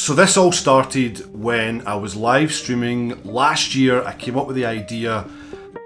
So this all started when I was live streaming last year. I came up with the idea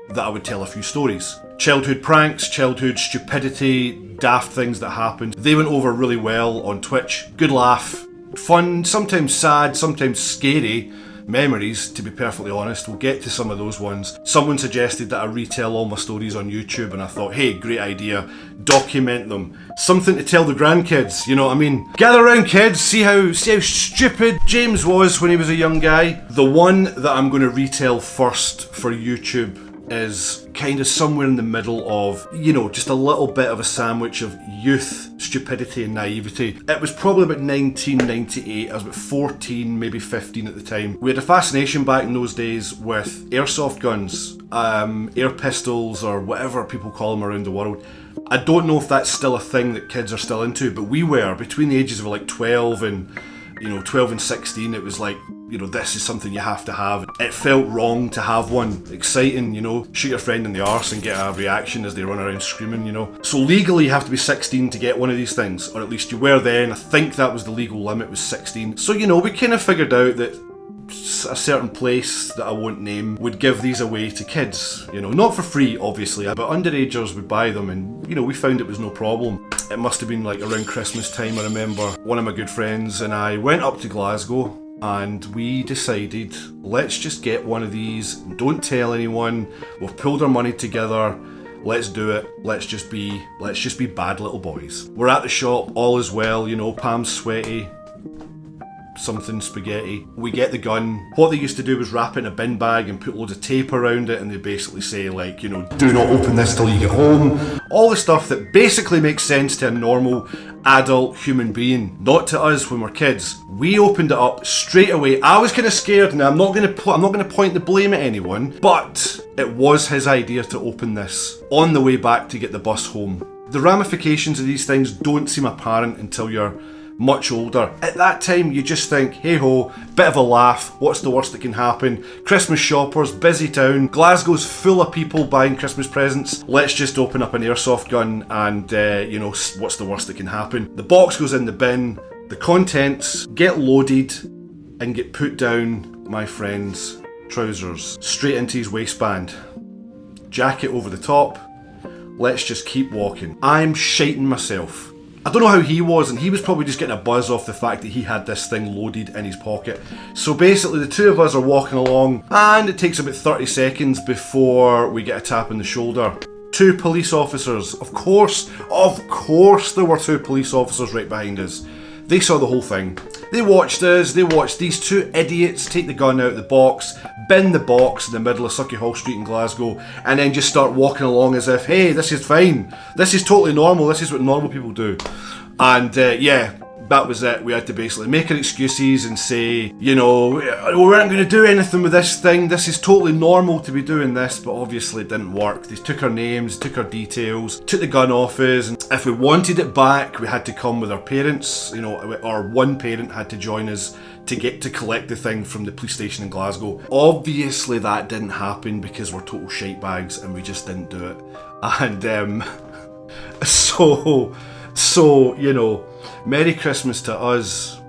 that I would tell a few stories. Childhood pranks, childhood stupidity, daft things that happened. They went over really well on Twitch. Good laugh, fun, sometimes sad, sometimes scary memories, to be perfectly honest. We'll get to some of those ones. Someone suggested that I retell all my stories on YouTube, and I thought, hey, great idea, document them. Something to tell the grandkids, you know what I mean? Gather around, kids, see how stupid James was when he was a young guy. The one that I'm going to retell first for YouTube is kind of somewhere in the middle of, you know, just a little bit of a sandwich of youth, stupidity and naivety. It was probably about 1998, I was about 14, maybe 15 at the time. We had a fascination back in those days with airsoft guns, air pistols, or whatever people call them around the world. I don't know if that's still a thing that kids are still into, but we were, between the ages of like 12 and 16, it was like, you know, this is something you have to have. It felt wrong to have one. Exciting, you know, shoot your friend in the arse and get a reaction as they run around screaming, you know. So legally you have to be 16 to get one of these things, or at least you were then. I think that was the legal limit, was 16. So, you know, we kind of figured out that a certain place that I won't name would give these away to kids, you know, not for free obviously, but underagers would buy them, and you know, we found it was no problem. It must have been like around Christmas time. I remember one of my good friends and I went up to Glasgow and we decided, let's just get one of these, don't tell anyone, we've pulled our money together, let's do it, let's just be bad little boys. We're at the shop, all is well, you know, palms sweaty, something spaghetti. We get the gun. What they used to do was wrap it in a bin bag and put loads of tape around it, and they basically say, like, you know, do not open this till you get home. All the stuff that basically makes sense to a normal adult human being, not to us when we're kids. We opened it up straight away. I was kind of scared. Now I'm not going to point the blame at anyone, but it was his idea to open this on the way back to get the bus home. The ramifications of these things don't seem apparent until you're much older. At that time you just think, hey ho, bit of a laugh, what's the worst that can happen? Christmas shoppers, busy town, Glasgow's full of people buying Christmas presents, let's just open up an airsoft gun and you know, what's the worst that can happen? The box goes in the bin, the contents get loaded and get put down my friend's trousers, straight into his waistband, jacket over the top. Let's just keep walking. I'm shiting myself. I don't know how he was, and he was probably just getting a buzz off the fact that he had this thing loaded in his pocket. So basically the two of us are walking along, and it takes about 30 seconds before we get a tap on the shoulder. Two police officers. Of course there were two police officers right behind us. They saw the whole thing. They watched us, they watched these two idiots take the gun out of the box, bin the box in the middle of Sucky Hall Street in Glasgow, and then just start walking along as if, hey, this is fine. This is totally normal, this is what normal people do. And yeah, that was it. We had to basically make our excuses and say, you know, we weren't going to do anything with this thing. This is totally normal to be doing this, but obviously it didn't work. They took our names, took our details, took the gun off us, and if we wanted it back, we had to come with our parents, you know, or one parent had to join us to collect the thing from the police station in Glasgow. Obviously that didn't happen because we're total shite bags and we just didn't do it. And so, you know, Merry Christmas to us,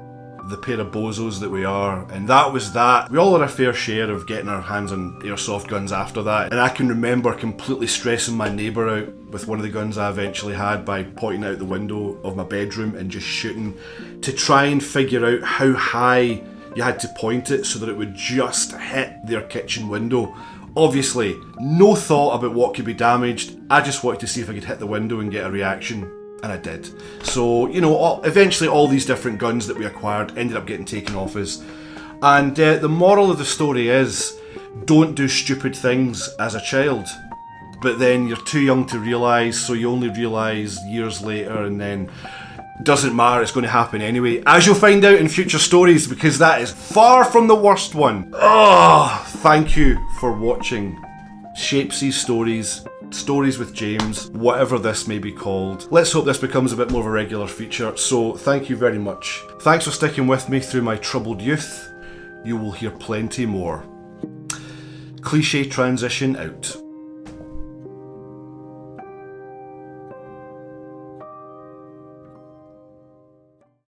the pair of bozos that we are, and that was that. We all had a fair share of getting our hands on airsoft guns after that, and I can remember completely stressing my neighbour out with one of the guns I eventually had by pointing out the window of my bedroom and just shooting to try and figure out how high you had to point it so that it would just hit their kitchen window. Obviously, no thought about what could be damaged. I just wanted to see if I could hit the window and get a reaction. And I did. So, you know, eventually all these different guns that we acquired ended up getting taken off us. And the moral of the story is, don't do stupid things as a child. But then you're too young to realise, so you only realise years later, and then doesn't matter, it's going to happen anyway. As you'll find out in future stories, because that is far from the worst one. Oh, thank you for watching Shapesy Stories with James, whatever this may be called. Let's hope this becomes a bit more of a regular feature, so thank you very much. Thanks for sticking with me through my troubled youth. You will hear plenty more. Cliche transition out.